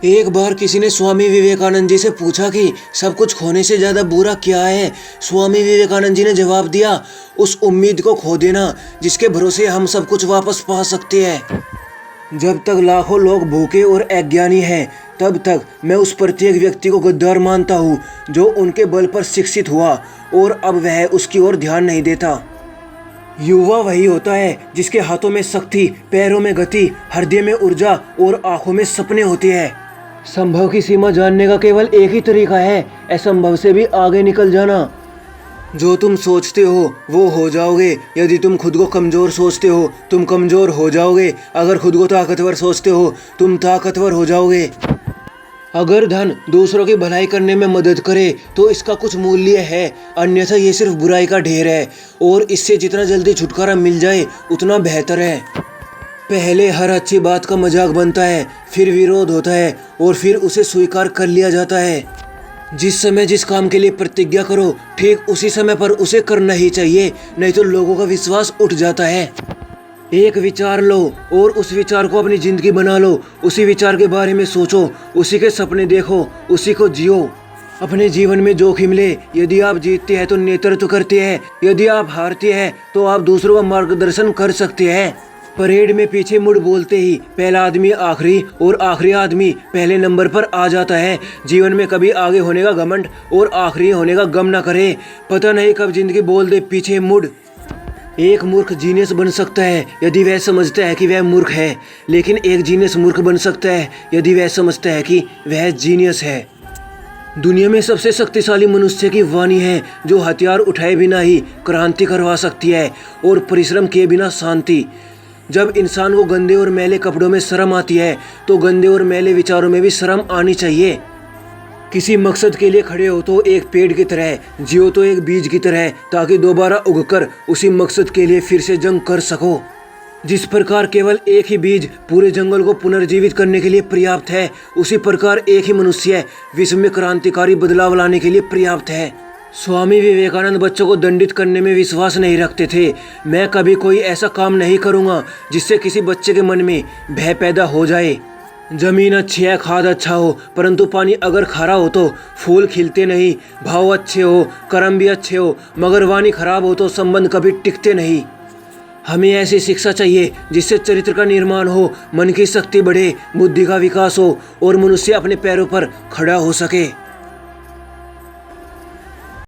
एक बार किसी ने स्वामी विवेकानंद जी से पूछा कि सब कुछ खोने से ज़्यादा बुरा क्या है। स्वामी विवेकानंद जी ने जवाब दिया, उस उम्मीद को खो देना जिसके भरोसे हम सब कुछ वापस पा सकते हैं। जब तक लाखों लोग भूखे और अज्ञानी हैं, तब तक मैं उस प्रत्येक व्यक्ति को गद्दार मानता हूँ जो उनके बल पर शिक्षित हुआ और अब वह उसकी ओर ध्यान नहीं देता। युवा वही होता है जिसके हाथों में शक्ति, पैरों में गति, हृदय में ऊर्जा और आंखों में सपने होते हैं। संभव की सीमा जानने का केवल एक ही तरीका है, असंभव से भी आगे निकल जाना। जो तुम सोचते हो वो हो जाओगे। यदि तुम खुद को कमज़ोर सोचते हो तुम कमज़ोर हो जाओगे। अगर खुद को ताकतवर सोचते हो तुम ताकतवर हो जाओगे। अगर धन दूसरों की भलाई करने में मदद करे तो इसका कुछ मूल्य है, अन्यथा ये सिर्फ बुराई का ढेर है और इससे जितना जल्दी छुटकारा मिल जाए उतना बेहतर है। पहले हर अच्छी बात का मजाक बनता है, फिर विरोध होता है और फिर उसे स्वीकार कर लिया जाता है। जिस समय जिस काम के लिए प्रतिज्ञा करो ठीक उसी समय पर उसे करना ही चाहिए, नहीं तो लोगों का विश्वास उठ जाता है। एक विचार लो और उस विचार को अपनी जिंदगी बना लो। उसी विचार के बारे में सोचो, उसी के सपने देखो, उसी को जियो। अपने जीवन में जोखिम ले। यदि आप जीतते हैं तो नेतृत्व करते हैं, यदि आप हारते हैं तो आप दूसरों का मार्गदर्शन कर सकते हैं। परेड में पीछे मुड़ बोलते ही पहला आदमी आखिरी और आखिरी आदमी पहले नंबर पर आ जाता है। जीवन में कभी आगे होने का घमंड और आखिरी होने का गम न करे। पता नहीं कब जिंदगी बोल दे पीछे मुड़। एक मूर्ख जीनियस बन सकता है यदि वह समझता है कि वह मूर्ख है, लेकिन एक जीनियस मूर्ख बन सकता है यदि वह समझता है कि वह जीनियस है। दुनिया में सबसे शक्तिशाली मनुष्य की वाणी है जो हथियार उठाए बिना ही क्रांति करवा सकती है और परिश्रम किए बिना शांति। जब इंसान को गंदे और मैले कपड़ों में शर्म आती है तो गंदे और मैले विचारों में भी शर्म आनी चाहिए। किसी मकसद के लिए खड़े हो तो एक पेड़ की तरह, जियो तो एक बीज की तरह, ताकि दोबारा उगकर उसी मकसद के लिए फिर से जंग कर सको। जिस प्रकार केवल एक ही बीज पूरे जंगल को पुनर्जीवित करने के लिए पर्याप्त है, उसी प्रकार एक ही मनुष्य विश्व में क्रांतिकारी बदलाव लाने के लिए पर्याप्त है। स्वामी विवेकानंद बच्चों को दंडित करने में विश्वास नहीं रखते थे। मैं कभी कोई ऐसा काम नहीं करूँगा जिससे किसी बच्चे के मन में भय पैदा हो जाए। जमीन अच्छी है, खाद अच्छा हो, परंतु पानी अगर खारा हो तो फूल खिलते नहीं। भाव अच्छे हो, कर्म भी अच्छे हो, मगर वाणी खराब हो तो संबंध कभी टिकते नहीं। हमें ऐसी शिक्षा चाहिए जिससे चरित्र का निर्माण हो, मन की शक्ति बढ़े, बुद्धि का विकास हो और मनुष्य अपने पैरों पर खड़ा हो सके।